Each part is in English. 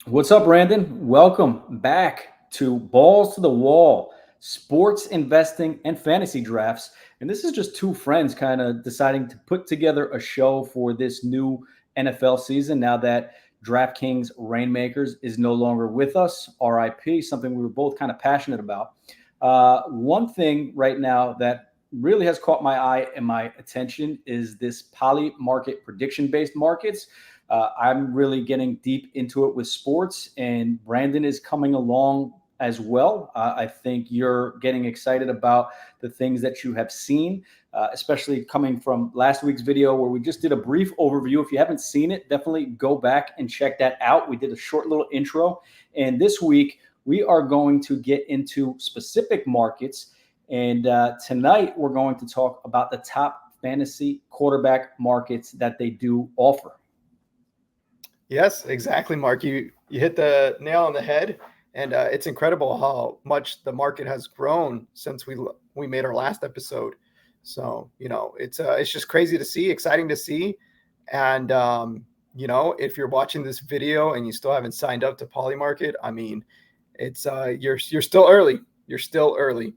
What's up, Brandon? Welcome back to Balls to the Wall, sports investing and fantasy drafts. And this is just two friends kind of deciding to put together a show for this new NFL season now that DraftKings Rainmakers is no longer with us, RIP, something we were both kind of passionate about. One thing right now that really has caught my eye and my attention is this poly market prediction based markets. I'm really getting deep into it with sports, and Brandon is coming along as well. I think you're getting excited about the things that you have seen, especially coming from last week's video where we just did a brief overview. If you haven't seen it, definitely go back and check that out. We did a short little intro, and this week we are going to get into specific markets. And tonight we're going to talk about the top fantasy quarterback markets that they do offer. Yes, exactly, Mark. You hit the nail on the head, and it's incredible how much the market has grown since we made our last episode. So it's just crazy to see, exciting to see, and if you're watching this video and you still haven't signed up to Polymarket, I mean, it's you're still early. You're still early.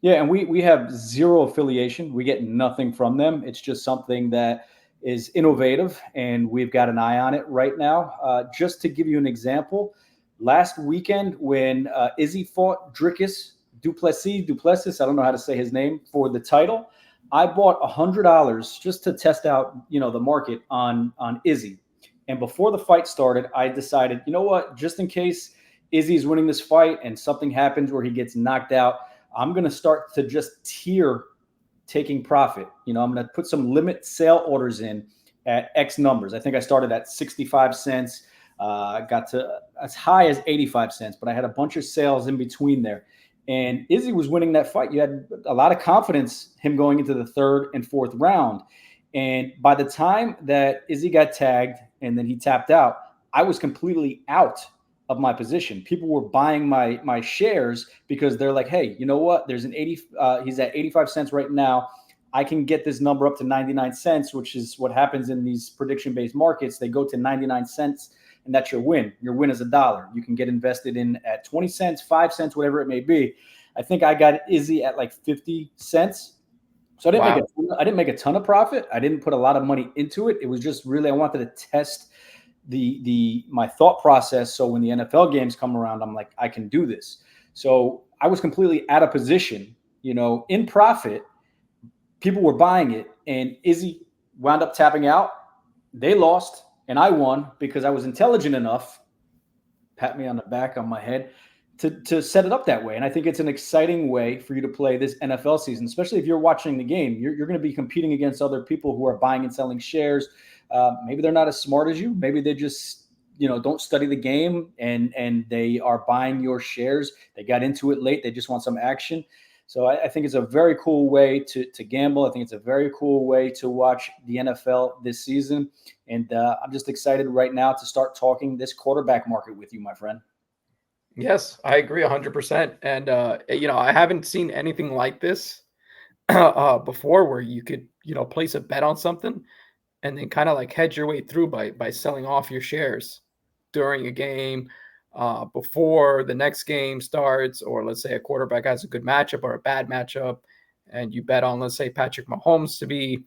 Yeah, and we have zero affiliation. We get nothing from them. It's just something that is innovative, and we've got an eye on it right now. Just to give you an example, last weekend when Izzy fought Duplessis, I don't know how to say his name, for the title, I bought $100 just to test out, the market on Izzy. And before the fight started, I decided, you know what, just in case Izzy's winning this fight and something happens where he gets knocked out, I'm going to start to just tier taking profit. I'm going to put some limit sale orders in at X numbers. I think I started at 65 cents, got to as high as 85 cents, but I had a bunch of sales in between there. And Izzy was winning that fight. You had a lot of confidence him going into the third and fourth round. And by the time that Izzy got tagged and then he tapped out, I was completely out of my position. People were buying my shares because they're like, hey, you know what? There's an 80. He's at 85 cents right now. I can get this number up to 99 cents, which is what happens in these prediction based markets. They go to 99 cents, and that's your win. Your win is $1. You can get invested in at 20 cents, 5 cents, whatever it may be. I think I got Izzy at like 50 cents. So Wow. I didn't make a ton of profit. I didn't put a lot of money into it. It was just really I wanted to test the my thought process. So when the NFL games come around, I'm like, I can do this. So I was completely out of position, in profit. People were buying it, and Izzy wound up tapping out. They lost, and I won because I was intelligent enough. Pat me on the back on my head to set it up that way. And I think it's an exciting way for you to play this NFL season, especially if you're watching the game. You're going to be competing against other people who are buying and selling shares. Maybe they're not as smart as you. Maybe they just don't study the game and they are buying your shares. They got into it late. They just want some action. So I think it's a very cool way to gamble. I think it's a very cool way to watch the NFL this season. And I'm just excited right now to start talking this quarterback market with you, my friend. Yes, I agree 100%. And I haven't seen anything like this before, where you could place a bet on something and then kind of like hedge your way through by selling off your shares during a game, before the next game starts, or let's say a quarterback has a good matchup or a bad matchup, and you bet on, let's say, Patrick Mahomes to be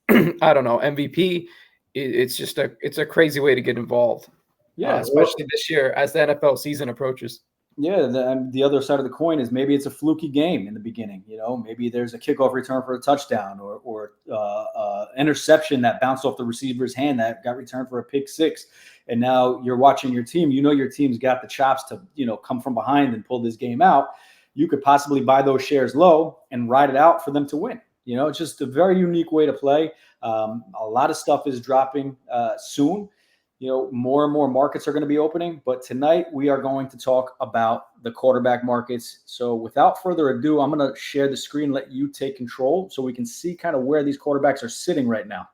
I don't know, MVP. It's a crazy way to get involved, Yeah, especially this year as the NFL season approaches. yeah, the other side of the coin is maybe it's a fluky game in the beginning. Maybe there's a kickoff return for a touchdown or interception that bounced off the receiver's hand that got returned for a pick six. And now you're watching your team. Your team's got the chops to come from behind and pull this game out. You could possibly buy those shares low and ride it out for them to win. It's just a very unique way to play. A lot of stuff is dropping soon. More and more markets are going to be opening. But tonight we are going to talk about the quarterback markets. So without further ado, I'm going to share the screen, let you take control so we can see kind of where these quarterbacks are sitting right now.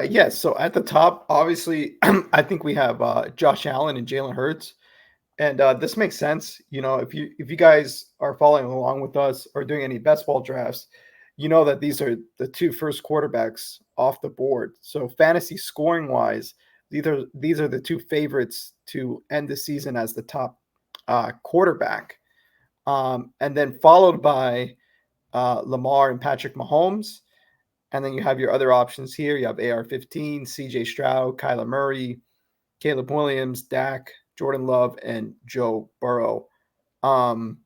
Yes. So at the top, obviously, I think we have Josh Allen and Jalen Hurts, and this makes sense. If you guys are following along with us or doing any best ball drafts, you know that these are the two first quarterbacks off the board. So fantasy scoring wise, these are the two favorites to end the season as the top quarterback, and then followed by Lamar and Patrick Mahomes. And then you have your other options here. You have AR-15, CJ Stroud, Kyler Murray, Caleb Williams, Dak, Jordan Love, and Joe Burrow. Um,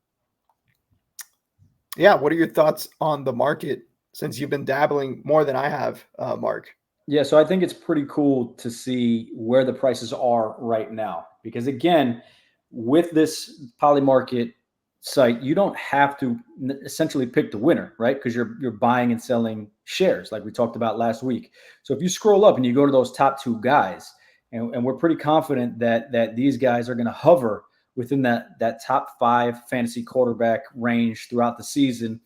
yeah, what are your thoughts on the market since you've been dabbling more than I have, Mark? Yeah, so I think it's pretty cool to see where the prices are right now because again, with this Polymarket site, you don't have to essentially pick the winner, right? Because you're buying and selling shares, like we talked about last week. So if you scroll up and you go to those top two guys, and we're pretty confident that these guys are going to hover within that top five fantasy quarterback range throughout the season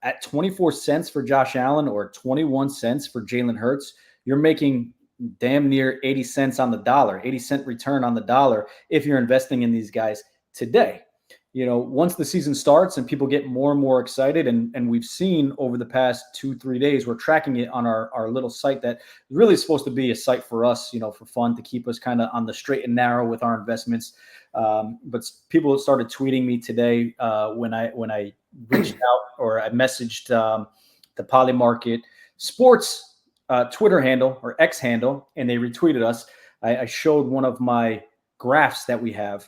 at 24 cents for Josh Allen or 21 cents for Jalen Hurts, you're making damn near 80 cents on the dollar, 80-cent return on the dollar if you're investing in these guys today. Once the season starts and people get more and more excited, and we've seen over the past 2-3 days, we're tracking it on our little site that really is supposed to be a site for us, for fun, to keep us kind of on the straight and narrow with our investments. But people started tweeting me today when I reached out or I messaged the Polymarket Sports Twitter handle or X handle, and they retweeted us. I showed one of my graphs that we have,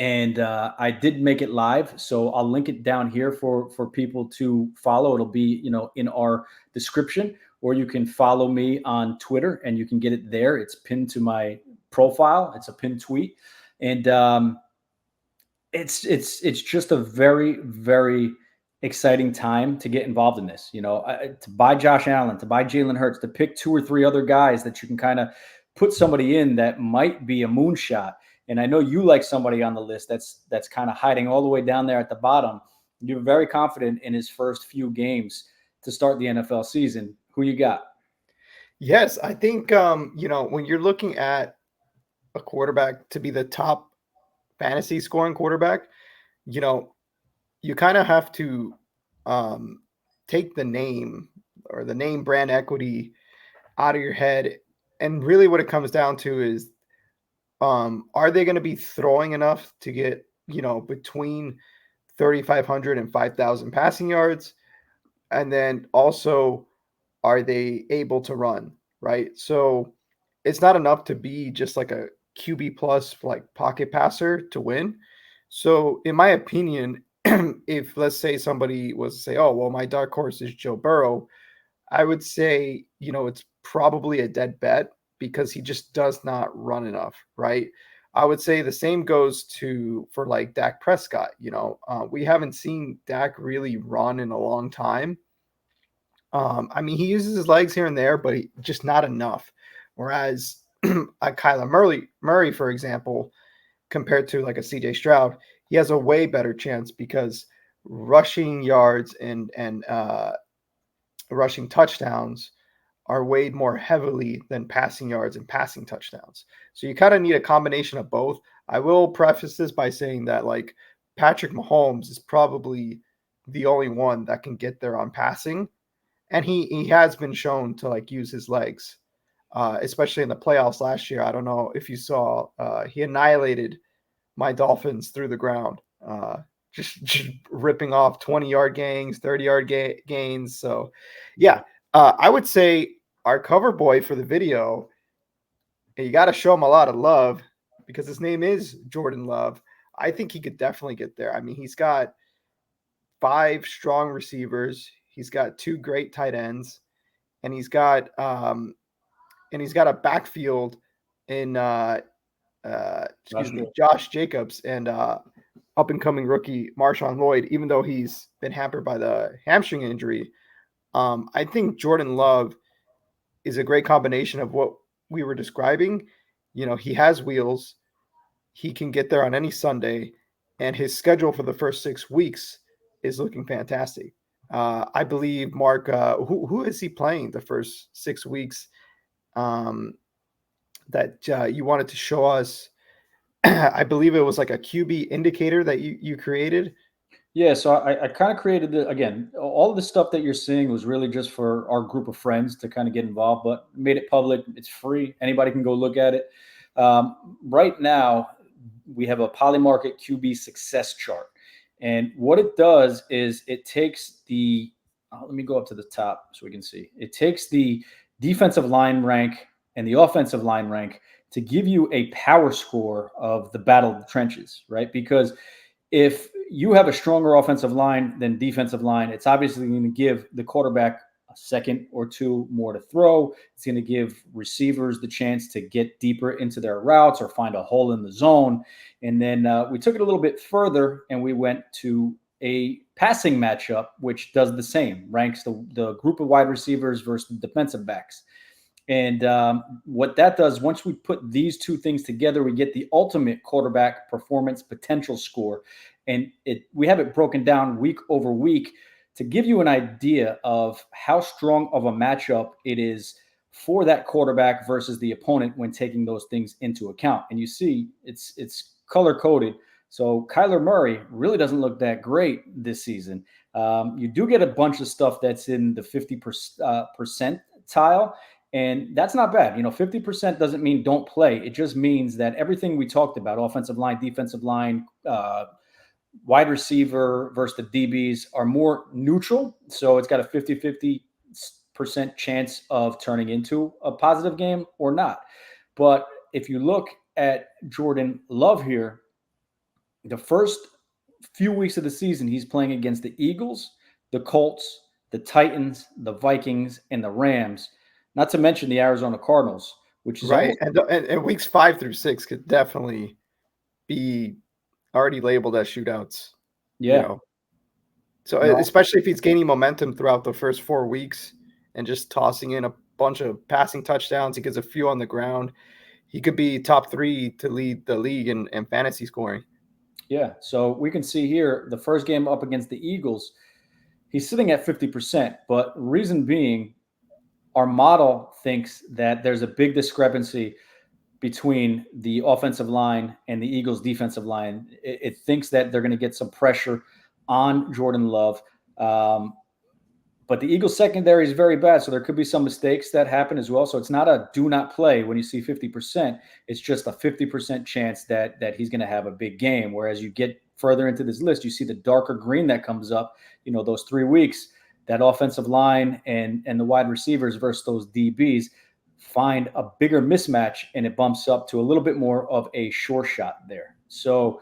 and I did make it live, so I'll link it down here for people to follow. It'll be in our description, or you can follow me on Twitter, and you can get it there. It's pinned to my profile. It's a pinned tweet, and it's just a very, very exciting time to get involved in this. To buy Josh Allen, to buy Jalen Hurts, to pick two or three other guys that you can kind of put somebody in that might be a moonshot. And I know you like somebody on the list that's kind of hiding all the way down there at the bottom. You're very confident in his first few games to start the NFL season. Who you got? Yes, I think when you're looking at a quarterback to be the top fantasy scoring quarterback, you know, you kind of have to um, take the name or the name brand equity out of your head. And really, what it comes down to is are they going to be throwing enough to get, between 3,500 and 5,000 passing yards? And then also, are they able to run? Right. So it's not enough to be just like a QB plus like pocket passer to win. So, in my opinion, if let's say somebody was to say, oh, well, my dark horse is Joe Burrow, I would say, it's probably a dead bet because he just does not run enough, right? I would say the same goes for like Dak Prescott. We haven't seen Dak really run in a long time. I mean, he uses his legs here and there, but just not enough. Whereas Kyler Murray, for example, compared to like a CJ Stroud, he has a way better chance because rushing yards and rushing touchdowns are weighed more heavily than passing yards and passing touchdowns. So you kind of need a combination of both. I will preface this by saying that like Patrick Mahomes is probably the only one that can get there on passing, and he has been shown to like use his legs, especially in the playoffs last year. I don't know if you saw, he annihilated my Dolphins through the ground, just ripping off 20-yard gains, 30-yard gains. So, yeah, I would say our cover boy for the video, you got to show him a lot of love because his name is Jordan Love. I think he could definitely get there. I mean, he's got 5 strong receivers. He's got 2 great tight ends, and he's got a backfield in Josh Jacobs and up and coming rookie Marshawn Lloyd. Even though he's been hampered by the hamstring injury, I think Jordan Love is a great combination of what we were describing. He has wheels. He can get there on any Sunday, and his schedule for the first 6 weeks is looking fantastic. I believe Mark. Who is he playing the first 6 weeks? That you wanted to show us. I believe it was like a QB indicator that you created. Yeah, so I kind of created again, all of the stuff that you're seeing was really just for our group of friends to kind of get involved, but made it public. It's free. Anybody can go look at it. Right now, we have a Polymarket QB success chart. And what it does is it takes let me go up to the top so we can see. It takes the defensive line rank and the offensive line rank to give you a power score of the battle of the trenches, right? Because if you have a stronger offensive line than defensive line, it's obviously going to give the quarterback a second or two more to throw. It's going to give receivers the chance to get deeper into their routes or find a hole in the zone. And then we took it a little bit further and we went to a passing matchup, which does the same, ranks the group of wide receivers versus the defensive backs. And what that does, once we put these two things together, we get the ultimate quarterback performance potential score. And we have it broken down week over week to give you an idea of how strong of a matchup it is for that quarterback versus the opponent when taking those things into account. And you see it's color coded. So Kyler Murray really doesn't look that great this season. You do get a bunch of stuff that's in the 50% and that's not bad. 50% doesn't mean don't play. It just means that everything we talked about, offensive line, defensive line, wide receiver versus the DBs, are more neutral. So it's got a 50% chance of turning into a positive game or not. But if you look at Jordan Love here, the first few weeks of the season, he's playing against the Eagles, the Colts, the Titans, the Vikings, and the Rams, not to mention the Arizona Cardinals, which is Right. almost, And weeks 5 through 6 could definitely be already labeled as shootouts, you yeah, know. So no, especially if he's gaining momentum throughout the first 4 weeks and just tossing in a bunch of passing touchdowns, he gets a few on the ground. He could be top 3 to lead the league in fantasy scoring. yeah. So we can see here the first game up against the Eagles, he's sitting at 50%. But reason being, our model thinks that there's a big discrepancy between the offensive line and the Eagles' defensive line. It thinks that they're going to get some pressure on Jordan Love. Um, but the Eagles' secondary is very bad, so there could be some mistakes that happen as well. So it's not a do not play when you see 50%. It's just a 50% chance that he's going to have a big game. Whereas you get further into this list, you see the darker green that comes up. Those 3 weeks, that offensive line and the wide receivers versus those DBs find a bigger mismatch, and it bumps up to a little bit more of a sure shot there. So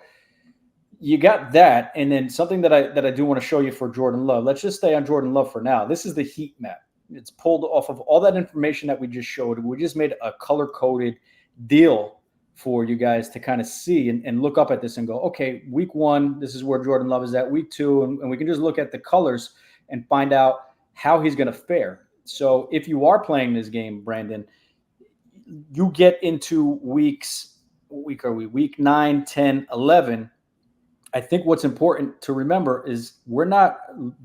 you got that, and then something that I do want to show you for Jordan Love. Let's just stay on Jordan Love for now. This is the heat map. It's pulled off of all that information that we just showed. We just made a color coded deal for you guys to kind of see and look up at this and go, okay, week 1, this is where Jordan Love is at. Week 2, and we can just look at the colors and find out how he's going to fare. So if you are playing this game, Brandon, you get into week 9, 10, 11. I think what's important to remember is we're not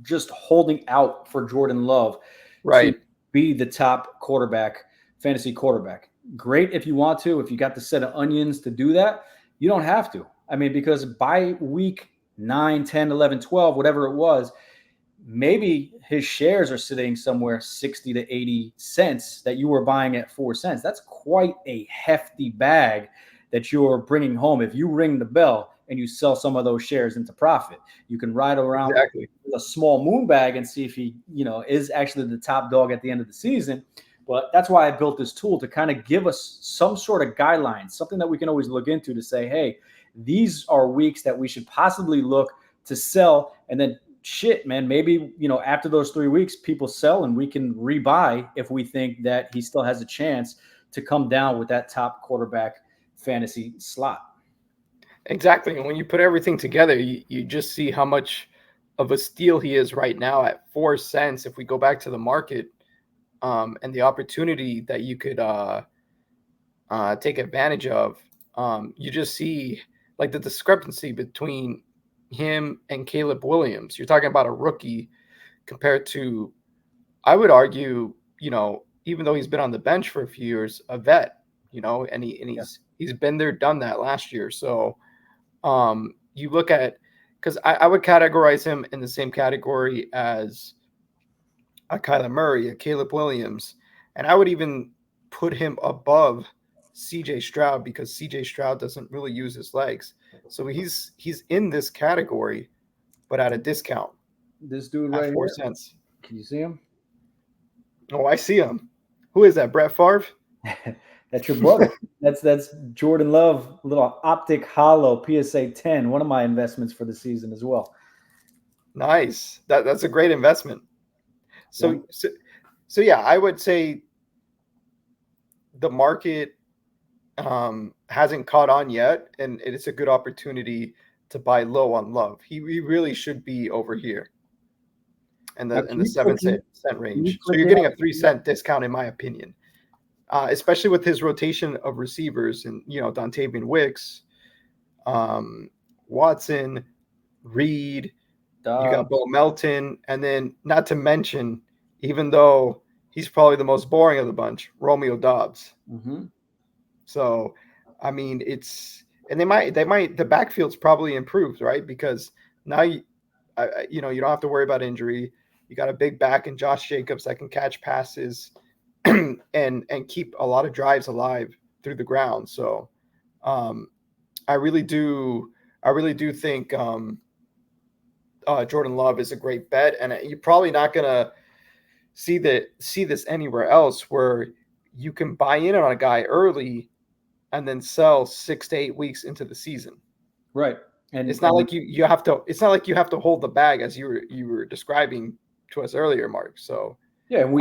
just holding out for Jordan Love to Right. be the top quarterback, fantasy quarterback. Great if you want to, if you got the set of onions to do that. You don't have to. I mean, because by week 9, 10, 11, 12, whatever it was, maybe his shares are sitting somewhere 60 to 80 cents that you were buying at 4 cents. That's quite a hefty bag that you're bringing home. If you ring the bell and you sell some of those shares into profit, you can ride around Exactly. with a small moon bag and see if he, is actually the top dog at the end of the season. But that's why I built this tool to kind of give us some sort of guidelines, something that we can always look into to say, hey, these are weeks that we should possibly look to sell. And then shit, man, maybe, after those 3 weeks, people sell and we can rebuy if we think that he still has a chance to come down with that top quarterback fantasy slot. Exactly. And when you put everything together, you just see how much of a steal he is right now at 4 cents. If we go back to the market, and the opportunity that you could take advantage of, you just see like the discrepancy between him and Caleb Williams. You're talking about a rookie compared to, I would argue, even though he's been on the bench for a few years, a vet, and Yeah. he's been there, done that last year. So you look at because I would categorize him in the same category as a Kyler Murray, a Caleb Williams, and I would even put him above CJ Stroud because CJ Stroud doesn't really use his legs. So he's in this category, but at a discount This dude at right 4 here. cents. Can you see him? Oh, I see him. Who is that? Brett Favre? That's your brother. That's Jordan Love, little optic hollow PSA 10, one of my investments for the season as well. Nice. That's a great investment. So yeah, I would say the market hasn't caught on yet, and it's a good opportunity to buy low on Love. He really should be over here in Now, the 7 cent can you range. So click you're in getting on a 3 cent discount, in my opinion, especially with his rotation of receivers and Dontavian Wicks, Watson, Reed. You got Bo Melton, and then not to mention, even though he's probably the most boring of the bunch, Romeo Dobbs. Mm-hmm. So, I mean, and they might the backfield's probably improved, right? Because now you don't have to worry about injury. You got a big back in Josh Jacobs that can catch passes and keep a lot of drives alive through the ground. So, I really do think Jordan Love is a great bet, and you're probably not gonna see this anywhere else where you can buy in on a guy early and then sell 6 to 8 weeks into the season. Right. And it's not like you have to. It's not like you have to hold the bag as you were describing to us earlier, Mark. So yeah, and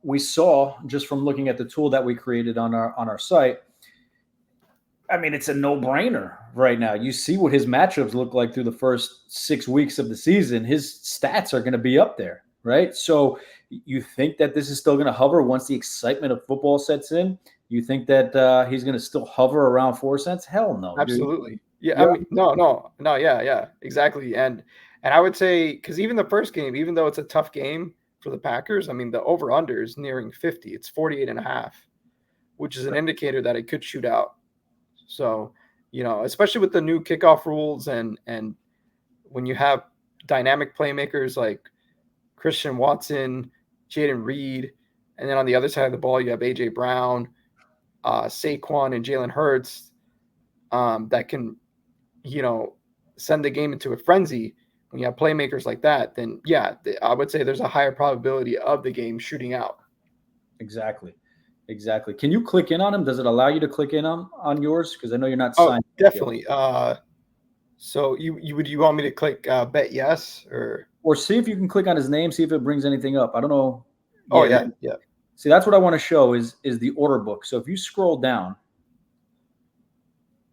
we saw just from looking at the tool that we created on our site. I mean, it's a no-brainer right now. You see what his matchups look like through the first 6 weeks of the season. His stats are going to be up there, right? So you think that this is still going to hover once the excitement of football sets in? You think that he's going to still hover around 4 cents? Hell no. Absolutely. Yeah. I mean, no. Yeah, exactly. And I would say, because even the first game, even though it's a tough game for the Packers, I mean, the over-under is nearing 50. It's 48.5, which is an indicator that it could shoot out. So, especially with the new kickoff rules and when you have dynamic playmakers like Christian Watson, Jaden Reed, and then on the other side of the ball, you have A.J. Brown, Saquon, and Jalen Hurts that can, send the game into a frenzy. When you have playmakers like that, then, yeah, I would say there's a higher probability of the game shooting out. Exactly. Can you click in on him? Does it allow you to click in on yours? Because I know you're not signed. Oh, definitely. So you want me to click bet yes or see if you can click on his name, see if it brings anything up. I don't know. Oh yeah. See, that's what I want to show is the order book. So if you scroll down,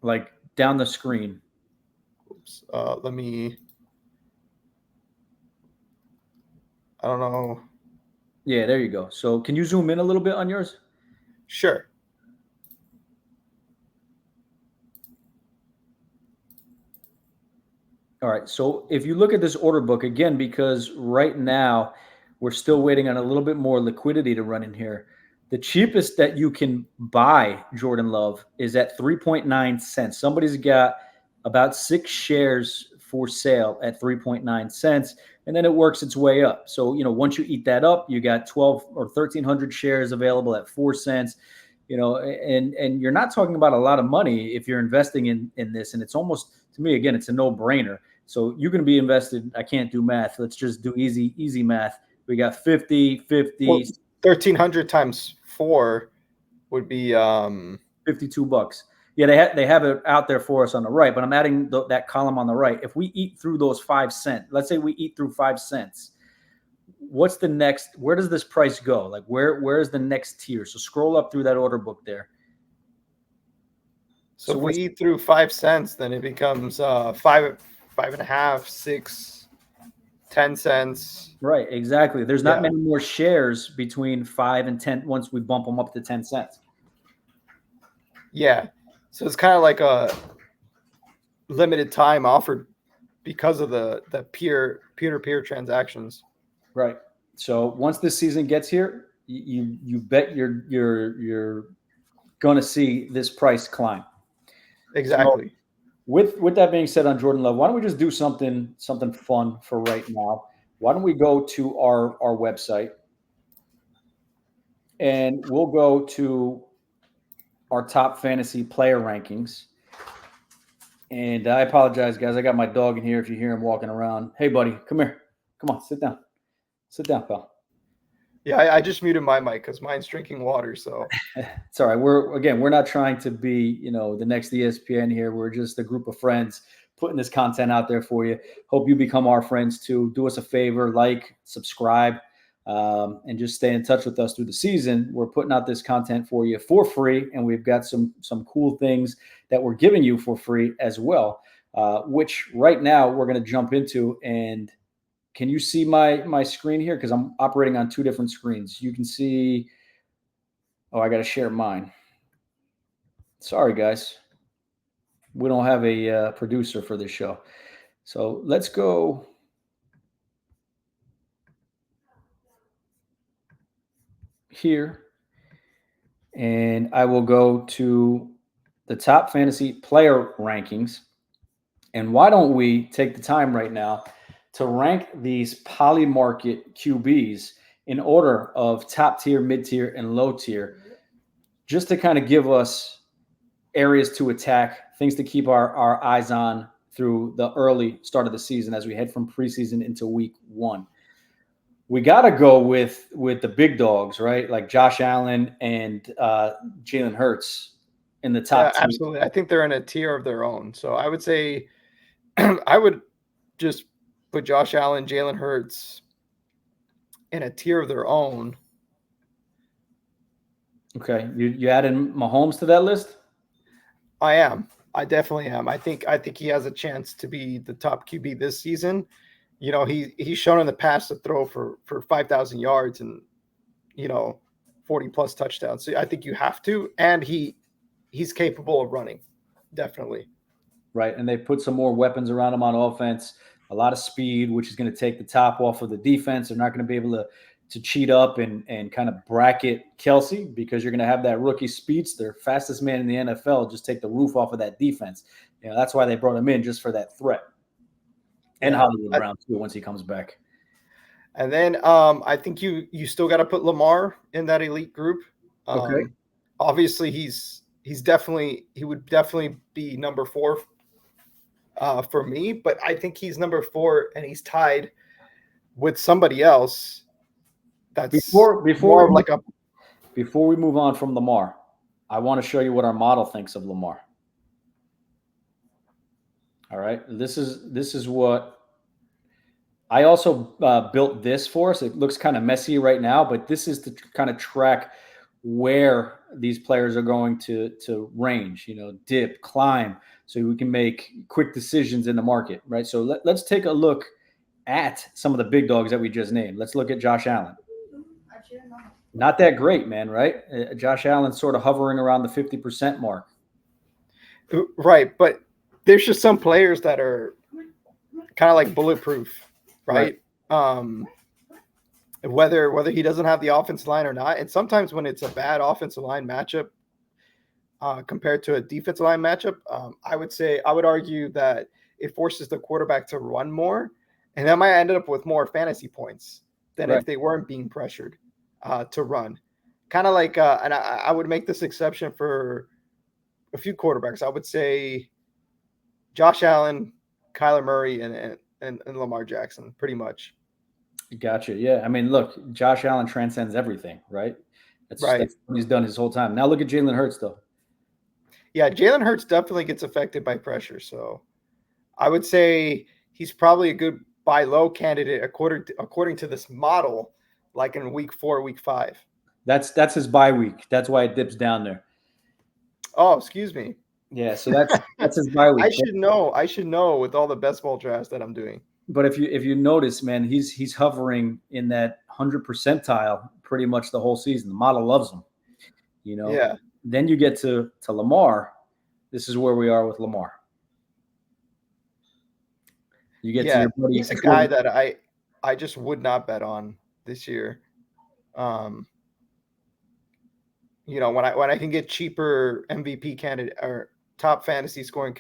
like down the screen. Oops. Let me. I don't know. Yeah, there you go. So can you zoom in a little bit on yours? Sure. All right. So if you look at this order book again, because right now we're still waiting on a little bit more liquidity to run in here. The cheapest that you can buy Jordan Love is at 3.9 cents. Somebody's got about 6 shares for sale at 3.9 cents, and then it works its way up. So, once you eat that up, you got 12 or 1,300 shares available at 4 cents. And you're not talking about a lot of money if you're investing in this. And it's almost, to me, again, it's a no-brainer. So you're going to be invested. I can't do math. Let's just do easy math. We got 50. Well, 1,300 times 4 would be $52. Yeah, they have it out there for us on the right, but I'm adding that column on the right. If we eat through those 5 cents, let's say we eat through 5 cents, what's the next? Where does this price go? Like where is the next tier? So scroll up through that order book there. So if we eat through 5 cents, then it becomes 5.5, 6, 10 cents. Right, exactly. There's not many more shares between 5 and 10 once we bump them up to 10 cents. Yeah. So it's kind of like a limited time offered because of the peer-to-peer transactions. Right. So once this season gets here, you bet you're going to see this price climb. Exactly. With that being said, on Jordan Love, why don't we just do something fun for right now? Why don't we go to our website and we'll go to our top fantasy player rankings. And I apologize, guys. I got my dog in here. If you hear him walking around, hey, buddy, come here. Come on, sit down, pal. Yeah, I just muted my mic because mine's drinking water. So It's all right. We're not trying to be, the next ESPN here. We're just a group of friends putting this content out there for you. Hope you become our friends too. Do us a favor, like, subscribe, and just stay in touch with us through the season. We're putting out this content for you for free, and we've got some cool things that we're giving you for free as well. Which right now we're going to jump into. And can you see my screen here? Because I'm operating on two different screens. You can see. Oh, I got to share mine. Sorry, guys. We don't have a producer for this show. So let's go here. And I will go to the top fantasy player rankings. And why don't we take the time right now to rank these Polymarket QBs in order of top tier, mid tier, and low tier, just to kind of give us areas to attack, things to keep our eyes on through the early start of the season as we head from preseason into week 1. We got to go with the big dogs, right? Like Josh Allen and Jalen Hurts in the yeah, top two. absolutely. I think they're in a tier of their own. So I would say I would just put Josh Allen, Jalen Hurts in a tier of their own. Okay, you added Mahomes to that list? I am. I definitely am. I think he has a chance to be the top QB this season. He's shown in the past to throw for 5,000 yards and 40 plus touchdowns. So I think you have to, and he's capable of running, definitely. Right, and they put some more weapons around him on offense. A lot of speed, which is going to take the top off of the defense. They're not going to be able to cheat up and kind of bracket Kelsey, because you're going to have that rookie speedster, fastest man in the NFL, just take the roof off of that defense. That's why they brought him in, just for that threat. And Yeah. Hollywood Brown too, once he comes back. And then I think you still got to put Lamar in that elite group. Okay. Obviously, he would definitely be number 4 for me, but I think he's number 4 and he's tied with somebody else. That's Before more of like a before we move on from Lamar, I want to show you what our model thinks of Lamar. All right, this is what I also built this for us. It looks kind of messy right now, but this is to kind of track where these players are going to range, dip, climb, so we can make quick decisions in the market, right? So let's take a look at some of the big dogs that we just named. Let's look at Josh Allen. Not that great, man, right? Josh Allen's sort of hovering around the 50% mark. right, but there's just some players that are kind of like bulletproof, right? Whether he doesn't have the offensive line or not, and sometimes when it's a bad offensive line matchup compared to a defensive line matchup, I would argue that it forces the quarterback to run more, and that might end up with more fantasy points than Right. if they weren't being pressured to run. Kind of like, and I would make this exception for a few quarterbacks. I would say Josh Allen, Kyler Murray, and Lamar Jackson, pretty much. Gotcha. Yeah. I mean, look, Josh Allen transcends everything, right? Right. That's what he's done his whole time. Now look at Jalen Hurts, though. Yeah, Jalen Hurts definitely gets affected by pressure. So I would say he's probably a good buy low candidate according to this model, like in week 4, week 5. That's his bye week. That's why it dips down there. Oh, excuse me. Yeah. So that's his bye week. I should know. I should know with all the best ball drafts that I'm doing. But if you notice, man, he's hovering in that 100 percentile pretty much the whole season. The model loves him. Yeah. Then you get to Lamar. This is where we are with Lamar. You get to your buddy. He's a guy that I just would not bet on this year. When I can get cheaper MVP candidate or top fantasy scoring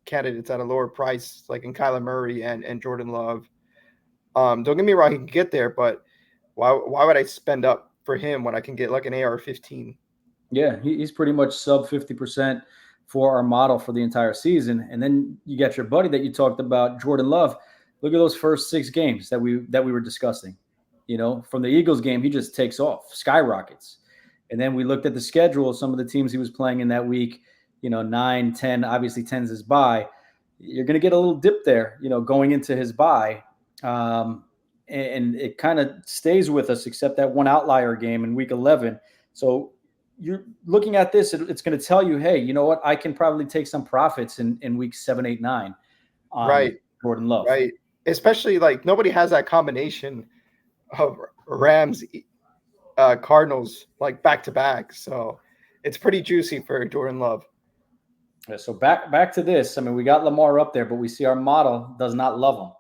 candidates at a lower price, like in Kyler Murray and Jordan Love. Don't get me wrong, he can get there, but why would I spend up for him when I can get like an AR-15? Yeah, he's pretty much sub 50% for our model for the entire season. And then you got your buddy that you talked about, Jordan Love. Look at those first 6 games that we were discussing. From the Eagles game, he just takes off, skyrockets. And then we looked at the schedule, some of the teams he was playing in that week, 9, 10, obviously 10's his bye. You're going to get a little dip there, going into his bye. And it kind of stays with us, except that one outlier game in week 11. So you're looking at this, it's going to tell you, hey, you know what? I can probably take some profits in week 7, 8, 9 on Right, Jordan Love. right. Especially like nobody has that combination of Rams, Cardinals like back to back. So it's pretty juicy for Jordan Love. Yeah, so back to this. I mean, we got Lamar up there, but we see our model does not love him.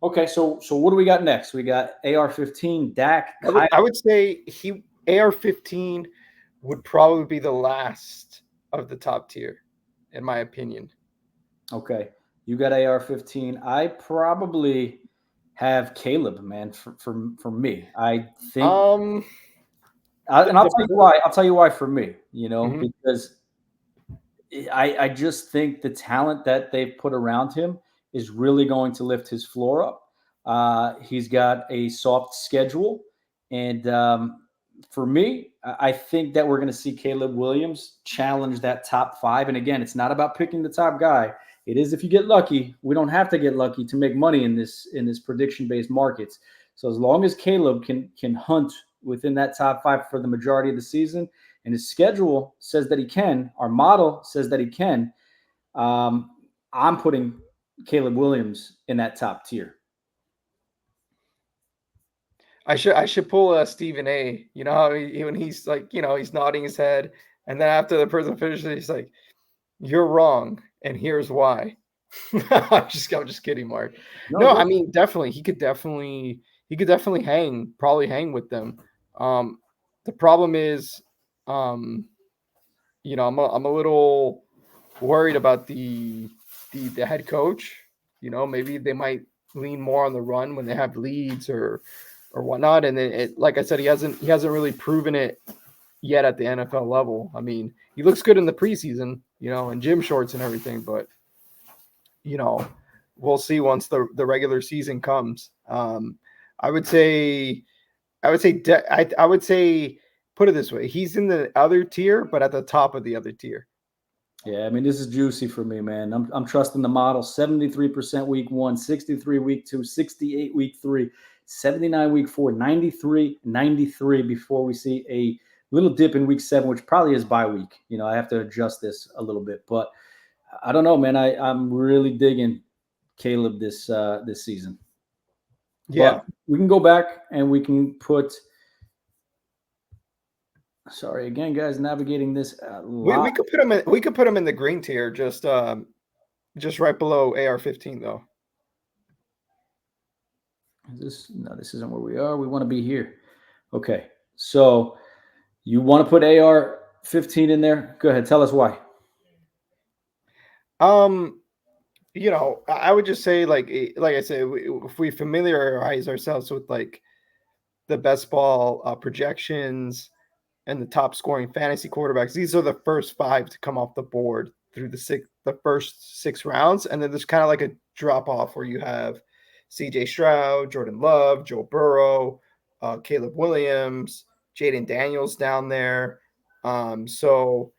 Okay, so what do we got next? We got AR-15, Dak. I would say AR-15 would probably be the last of the top tier, in my opinion. Okay, you got AR-15. I probably have Caleb, man. For me, I think, and I'll tell you why. I'll tell you why for me. Because I just think the talent that they've put around him is really going to lift his floor up. He's got a soft schedule. And for me, I think that we're going to see Caleb Williams challenge that top 5. And again, it's not about picking the top guy. It is if you get lucky. We don't have to get lucky to make money in this prediction-based markets. So as long as Caleb can hunt within that top 5 for the majority of the season, and his schedule says that he can, our model says that he can, I'm putting Caleb Williams in that top tier. I should pull a Stephen A. You know how when he's like, he's nodding his head, and then after the person finishes, he's like, "You're wrong, and here's why." I'm just kidding, Mark. No, I mean definitely he could definitely probably hang with them. The problem is, I'm a little worried about the head coach. Maybe they might lean more on the run when they have leads or whatnot. And it, like I said, he hasn't really proven it yet at the NFL level. I mean, he looks good in the preseason, in gym shorts and everything, but we'll see once the regular season comes. I would say put it this way: he's in the other tier, but at the top of the other tier. Yeah, I mean, this is juicy for me, man. I'm trusting the model. 73% week 1, 63 week 2, 68 week 3, 79 week 4, 93 before we see a little dip in week 7, which probably is bye week. I have to adjust this a little bit, but I don't know, man. I'm really digging Caleb this season. Yeah, but we can go back and we can put. Sorry again, guys. Navigating this. We could put him in. We could put him in the green tier, just right below AR-15, though. This isn't where we are. We want to be here. Okay, so you want to put AR-15 in there? Go ahead. Tell us why. I would just say, like I said, if we familiarize ourselves with like the best ball projections and the top scoring fantasy quarterbacks, these are the first 5 to come off the board through the first 6 rounds, and then there's kind of like a drop off where you have C.J. Stroud, Jordan Love, Joe Burrow, Caleb Williams, Jaden Daniels down there. So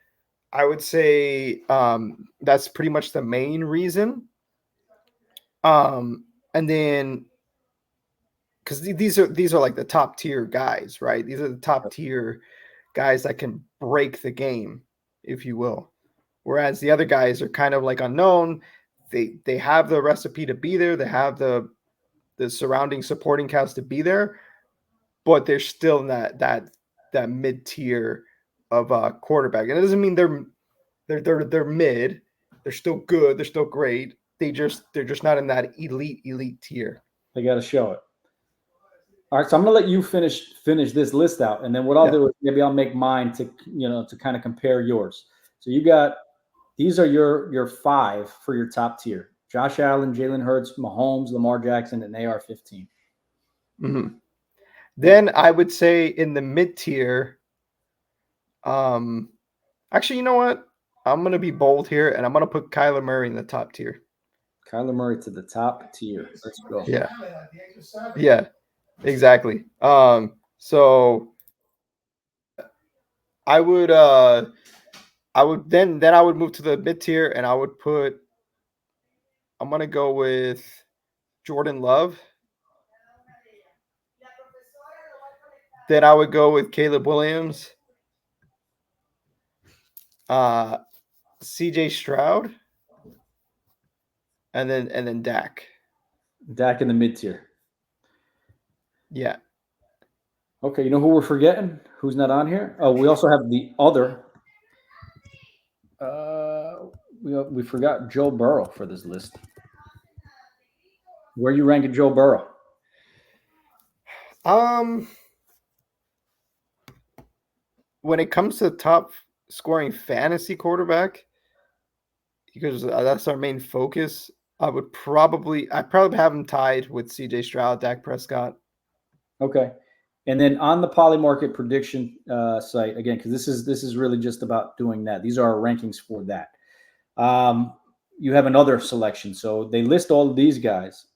I would say that's pretty much the main reason. And then because these are like the top tier guys, right? These are the top tier guys that can break the game, if you will. Whereas the other guys are kind of like unknown. They have the recipe to be there. They have the surrounding supporting cast to be there, but they're still in that mid tier of quarterback. And it doesn't mean they're mid. They're still good. They're still great. They're just not in that elite tier. They got to show it. All right, so I'm gonna let you finish this list out, and then what I'll do is maybe I'll make mine to kind of compare yours. So you got These are your five for your top tier: Josh Allen, Jalen Hurts, Mahomes, Lamar Jackson, and AR-15. Mhm. Then I would say in the mid tier, um, actually, you know what? I'm gonna be bold here, and I'm gonna put Kyler Murray in the top tier. Kyler Murray to the top tier. Let's go. Yeah, yeah, exactly. So I would, then I would move to the mid tier, and I would put. I'm gonna go with Jordan Love. Then I would go with Caleb Williams, uh, C.J. Stroud, and then Dak. Dak in the mid tier. Yeah. Okay, you know who we're forgetting? Who's not on here? Oh, we also have the other. Uh, we forgot Joe Burrow for this list. Where you ranking Joe Burrow? Um, when it comes to top scoring fantasy quarterback, because that's our main focus, I'd probably have him tied with C.J. Stroud, Dak Prescott. Okay, and then on the Polymarket prediction site again, because this is really just about doing that. These are our rankings for that. Um, you have another selection, so they list all of these guys,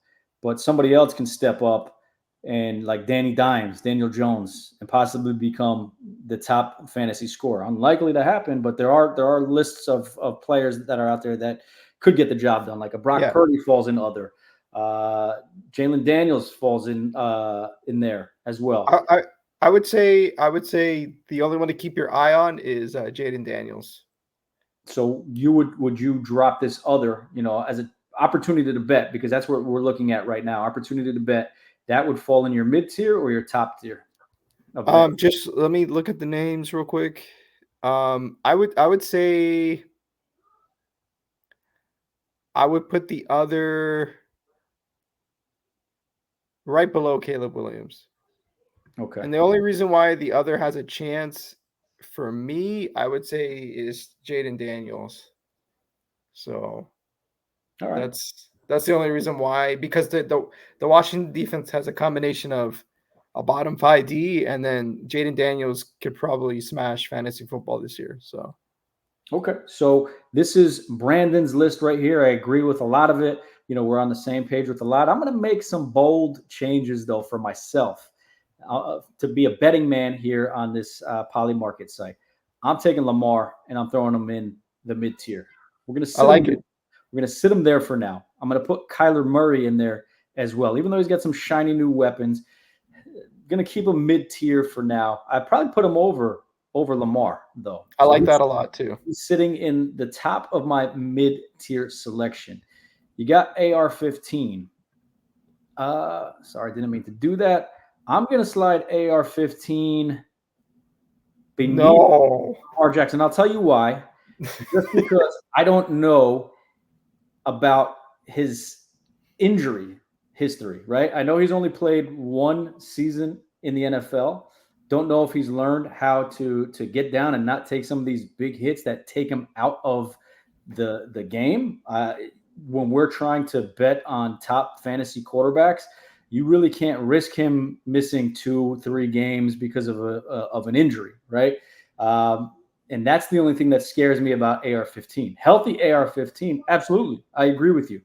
but somebody else can step up and like Danny Dimes, Daniel Jones, and possibly become the top fantasy scorer. Unlikely to happen, but there are lists of players that are out there that could get the job done. Like a Brock Yeah. Purdy falls in other. Jalen Daniels falls in there as well. I would say the only one to keep your eye on is Jaden Daniels. So would you drop this other, as an opportunity to bet, because that's what we're looking at right now. Opportunity to bet, that would fall in your mid tier or your top tier of bet. Just let me look at the names real quick. I would say I would put the other right below Caleb Williams. Okay. And the only reason why the other has a chance for me, I would say, is Jaden Daniels. So All right. that's the only reason why, because the Washington defense has a combination of a bottom 5D, and then Jaden Daniels could probably smash fantasy football this year. So Okay. So this is Brandon's list right here. I agree with a lot of it. We're on the same page with a lot. I'm going to make some bold changes though for myself to be a betting man here on this Polymarket site. I'm taking Lamar and I'm throwing him in the mid tier. We're going to I sit him. like it. We're going to sit him there for now. I'm going to put Kyler Murray in there as well, even though he's got some shiny new weapons. Going to keep him mid tier for now. I probably put him over Lamar though. I So like that a lot too. he's sitting in the top of my mid tier selection. You got AR-15. Sorry, didn't mean to do that. I'm going to slide AR-15 beneath No. Lamar Jackson. I'll tell you why. Just because I don't know about his injury history, right? I know he's only played one season in the NFL. Don't know if he's learned how to get down and not take some of these big hits that take him out of the game. When we're trying to bet on top fantasy quarterbacks, you really can't risk him missing 2-3 games because of an injury, right? And that's the only thing that scares me about AR-15. Healthy AR-15, absolutely. I agree with you.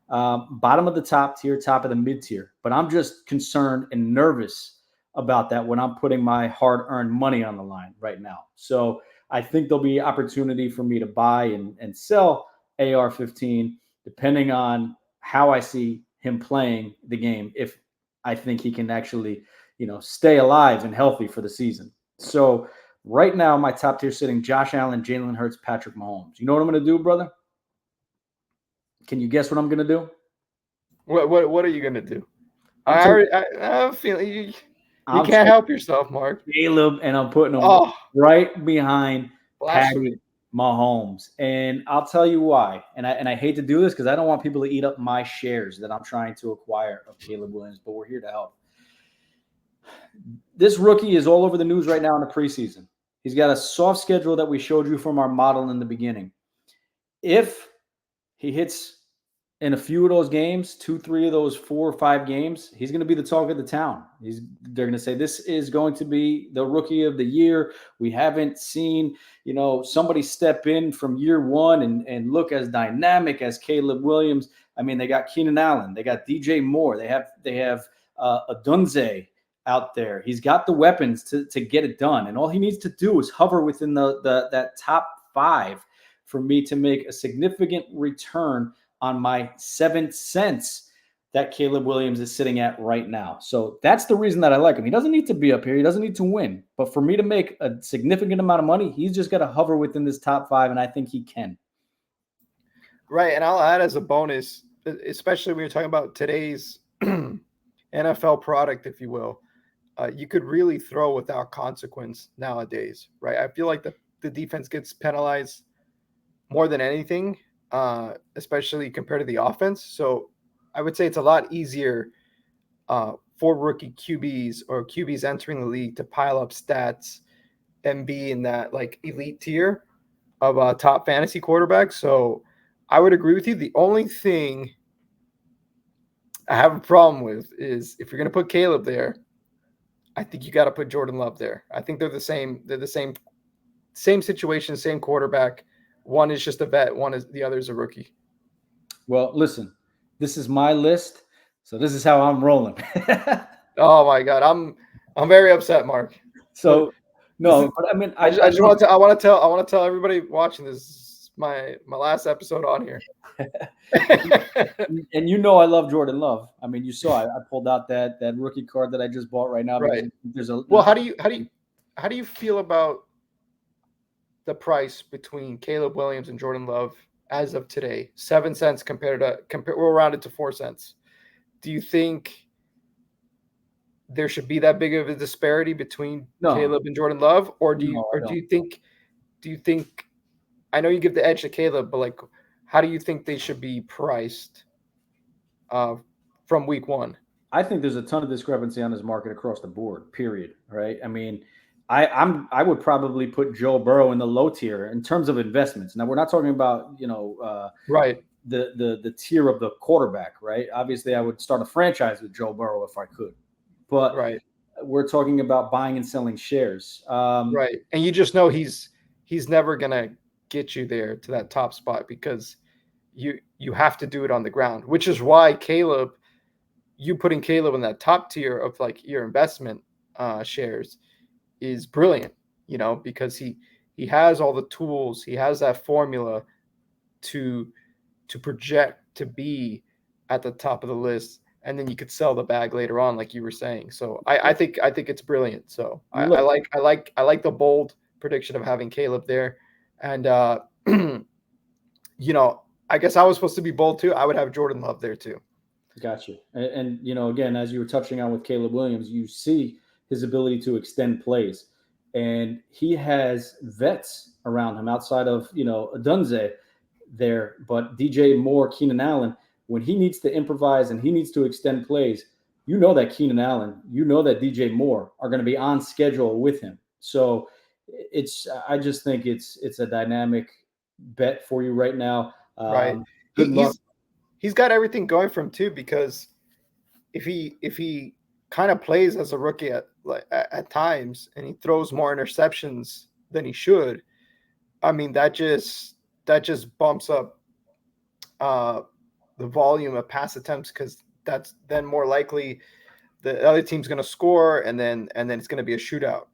Bottom of the top tier, top of the mid tier. But I'm just concerned and nervous about that when I'm putting my hard-earned money on the line right now. So I think there'll be opportunity for me to buy and sell AR-15 depending on how I see him playing the game, if I think he can actually, stay alive and healthy for the season. So right now, my top tier sitting Josh Allen, Jalen Hurts, Patrick Mahomes. You know what I'm going to do, brother? Can you guess what I'm going to do? What are you gonna do? I'm taking I'm feeling you. You I'm can't taking help yourself, Mark. Caleb and I'm putting him Oh, right behind blasphemy. Patty Mahomes. And I'll tell you why. And I hate to do this because I don't want people to eat up my shares that I'm trying to acquire of Caleb Williams, but we're here to help. This rookie is all over the news right now in the preseason. He's got a soft schedule that we showed you from our model in the beginning. If he hits in a few of those games, 2, 3 of those 4 or 5 games, he's going to be the talk of the town. They're going to say this is going to be the rookie of the year. We haven't seen, somebody step in from year one and look as dynamic as Caleb Williams. I mean, they got Keenan Allen, they got DJ Moore, they have Adunze out there. He's got the weapons to get it done, and all he needs to do is hover within that top 5 for me to make a significant return on my 7 cents that Caleb Williams is sitting at right now. So that's the reason that I like him. He doesn't need to be up here. He doesn't need to win. But for me to make a significant amount of money, he's just got to hover within this top 5, and I think he can. Right. And I'll add as a bonus, especially when you're talking about today's NFL product, if you will, you could really throw without consequence nowadays, right? I feel like the defense gets penalized more than anything, especially compared to the offense. So I would say it's a lot easier for rookie QBs or QBs entering the league to pile up stats and be in that like elite tier of top fantasy quarterbacks. So I would agree with you. The only thing I have a problem with is if you're going to put Caleb there, I think you got to put Jordan Love there. I think they're the same. They're the same situation, same quarterback. One is just a vet. The other is a rookie. Well, listen, this is my list, so this is how I'm rolling. Oh my God, I'm very upset, Mark. So no, but I mean, I just want to. I want to tell everybody watching this my last episode on here. And I love Jordan Love. I mean, you saw I pulled out that rookie card that I just bought right now. Right. Well, how do you feel about the price between Caleb Williams and Jordan Love as of today? 7 cents we'll round it to 4 cents. Do you think there should be that big of a disparity between Caleb and Jordan Love, or do you think I know you give the edge to Caleb, but like, how do you think they should be priced from week one? I think there's a ton of discrepancy on this market across the board, period. Right. I mean, I would probably put Joe Burrow in the low tier in terms of investments. Now we're not talking about, right. The tier of the quarterback, right? Obviously I would start a franchise with Joe Burrow if I could, but right. We're talking about buying and selling shares. Right. And you just know he's never going to get you there to that top spot because you have to do it on the ground, which is why you putting Caleb in that top tier of like your investment shares is brilliant, because he has all the tools, he has that formula to project to be at the top of the list, and then you could sell the bag later on, like you were saying. So I think it's brilliant. So I like the bold prediction of having Caleb there, and I guess I was supposed to be bold too. I would have Jordan Love there too. Gotcha. And again, as you were touching on with Caleb Williams, you see his ability to extend plays, and he has vets around him outside of Adunze there, but DJ Moore, Keenan Allen, when he needs to improvise and he needs to extend plays, that Keenan Allen, that DJ Moore are going to be on schedule with him. So I just think it's a dynamic bet for you right now. Right. Good luck. He's got everything going for him too, because if he kind of plays as a rookie at times and he throws more interceptions than he should, I mean, that just bumps up the volume of pass attempts, because that's then more likely the other team's going to score, and then it's going to be a shootout,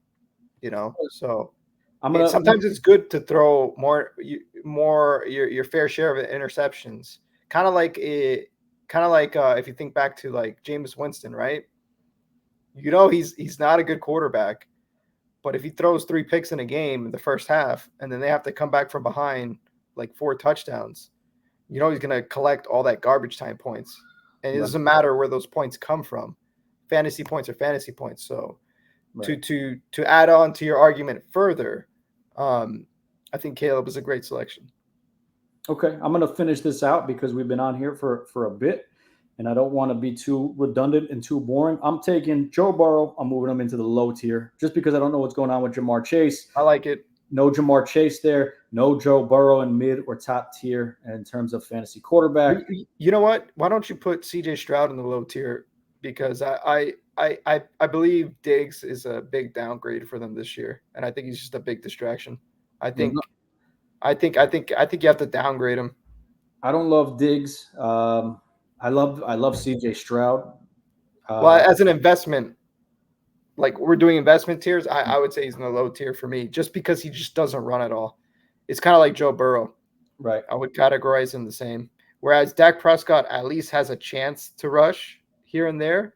So sometimes it's good to throw more your fair share of interceptions, kind of like if you think back to like Jameis Winston, right? He's not a good quarterback, but if he throws 3 picks in a game in the first half, and then they have to come back from behind like 4 touchdowns, he's going to collect all that garbage time points. And it doesn't matter where those points come from. Fantasy points are fantasy points. So to add on to your argument further, I think Caleb is a great selection. Okay. I'm going to finish this out because we've been on here for a bit, and I don't want to be too redundant and too boring. I'm taking Joe Burrow. I'm moving him into the low tier just because I don't know what's going on with Jamar Chase. I like it. No Jamar Chase there. No Joe Burrow in mid or top tier in terms of fantasy quarterback. You know what? Why don't you put CJ Stroud in the low tier? Because I believe Diggs is a big downgrade for them this year, and I think he's just a big distraction. I think I think you have to downgrade him. I don't love Diggs. I love CJ Stroud. Well, Uh, as an investment, like we're doing investment tiers, I would say he's in the low tier for me, just because he just doesn't run at all. It's kind of like Joe Burrow. right. I would categorize him the same. Whereas Dak Prescott at least has a chance to rush here and there,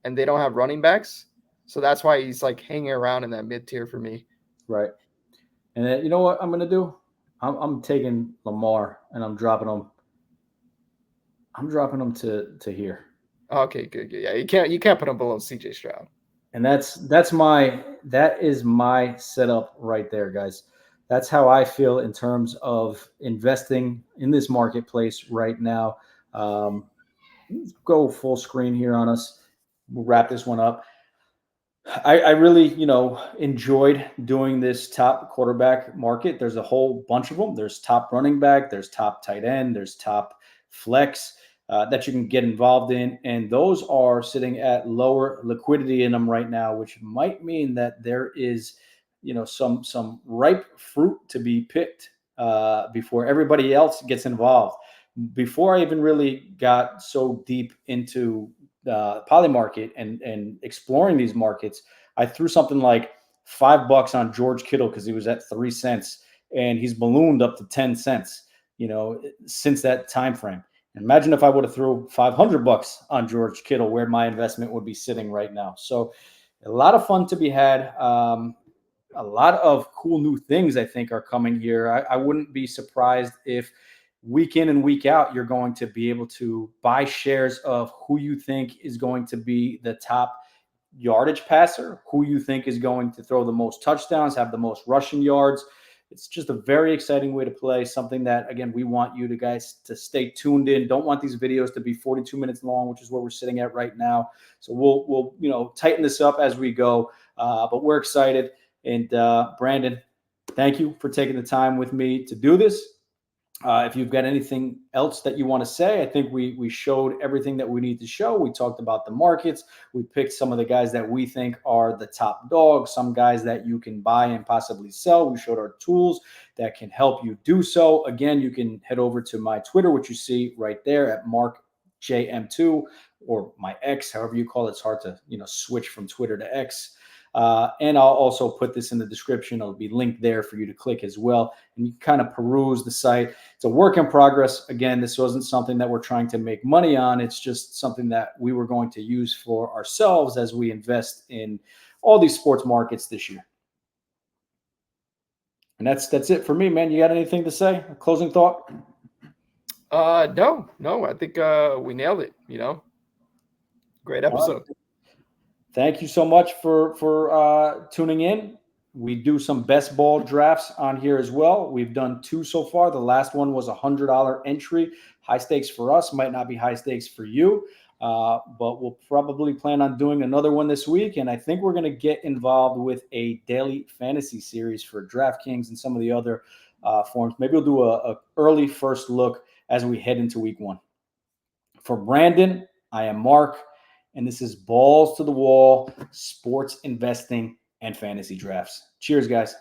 and they don't have running backs. So that's why he's like hanging around in that mid tier for me. Right. And then, you know what I'm going to do? I'm taking Lamar and I'm dropping him. I'm dropping him to here. Okay, good. Yeah, you can't put him below CJ Stroud. And that is my setup right there, guys. That's how I feel in terms of investing in this marketplace right now. Let's go full screen here on us. We'll wrap this one up. I really, enjoyed doing this top quarterback market. There's a whole bunch of them. There's top running back, there's top tight end, there's top flex that you can get involved in. And those are sitting at lower liquidity in them right now, which might mean that there is, some ripe fruit to be picked before everybody else gets involved. Before I even really got so deep into Polymarket and exploring these markets, I threw something like $5 on George Kittle because he was at 3 cents, and he's ballooned up to 10 cents, since that time frame. And imagine if I would have threw $500 on George Kittle, where my investment would be sitting right now. So a lot of fun to be had. A lot of cool new things I think are coming here. I wouldn't be surprised if week in and week out, you're going to be able to buy shares of who you think is going to be the top yardage passer, who you think is going to throw the most touchdowns, have the most rushing yards. It's just a very exciting way to play, something that, again, we want you guys to stay tuned in. Don't want these videos to be 42 minutes long, which is where we're sitting at right now. So we'll tighten this up as we go, but we're excited. And Brandon, thank you for taking the time with me to do this. If you've got anything else that you want to say, I think we showed everything that we need to show. We talked about the markets. We picked some of the guys that we think are the top dogs, some guys that you can buy and possibly sell. We showed our tools that can help you do so. Again, you can head over to my Twitter, which you see right there at MarcJM2, or my X, however you call it. It's hard to switch from Twitter to X. And I'll also put this in the description. It'll be linked there for you to click as well. And you can kind of peruse the site. It's a work in progress. Again, this wasn't something that we're trying to make money on. It's just something that we were going to use for ourselves as we invest in all these sports markets this year. And that's it for me, man. You got anything to say? A closing thought? No. I think we nailed it. Great episode. Thank you so much for tuning in. We do some best ball drafts on here as well. We've done 2 so far. The last one was $100 entry. High stakes for us, might not be high stakes for you, but we'll probably plan on doing another one this week. And I think we're going to get involved with a daily fantasy series for DraftKings and some of the other forms. Maybe we'll do a early first look as we head into week 1. For Brandon, I am Mark. And this is Balls to the Wall, sports investing and fantasy drafts. Cheers, guys.